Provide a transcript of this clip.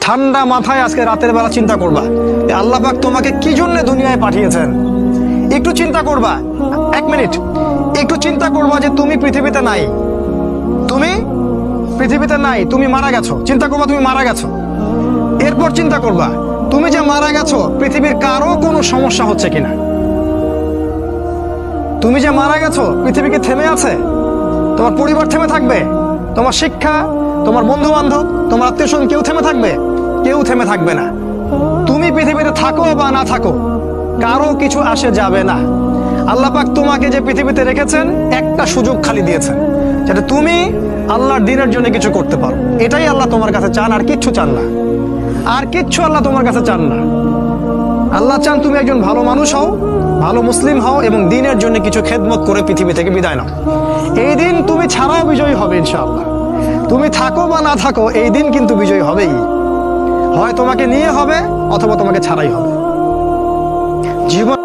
ঠান্ডা মাথায় আজকে রাতের বেলা চিন্তা করবা যে আল্লাহ পাক তোমাকে কি জন্য দুনিয়ায় পাঠিয়েছেন। একটু চিন্তা করবা, 1 মিনিট একটু চিন্তা করবা যে তুমি পৃথিবীতে নাই, তুমি পৃথিবীতে নাই, তুমি মারা গেছো। চিন্তা করবা তুমি মারা গেছো। এরপর চিন্তা করবা তুমি যে মারা গেছো পৃথিবীর কারো কোনো সমস্যা হচ্ছে কিনা। তুমি যে মারা গেছো পৃথিবী কি থেমে আছে? তোমার পরিবার থেমে থাকবে? তোমার শিক্ষা, তোমার বন্ধু বান্ধব, তোমার আত্মীয় স্বজন কেউ থেমে থাকবে? কেউ থেমে থাকবে না। তুমি পৃথিবীতে থাকো বা না থাকো কারো কিছু আসে যাবে না। আল্লাহ পাক তোমাকে যে পৃথিবীতে রেখেছেন একটা সুযোগ খালি দিয়েছেন, যাতে তুমি আল্লাহর দ্বীনের জন্য কিছু করতে পারো। এটাই আল্লাহ তোমার কাছে চান, আর কিচ্ছু চান না। আর কিচ্ছু আল্লাহ তোমার কাছে চান না। আল্লাহ চান তুমি একজন ভালো মানুষ হও, ভালো মুসলিম হও এবং দ্বীনের জন্য কিছু খেদমত করে পৃথিবী থেকে বিদায় নাও। এই দিন তুমি ছাড়াও বিজয়ী হবে ইনশাআল্লাহ। তুমি থাকো বা না থাকো এই দিন কিন্তু বিজয়ী হবেই। হয় তোমাকে নিয়ে হবে অথবা তোমাকে ছাড়াই হবে। জীবন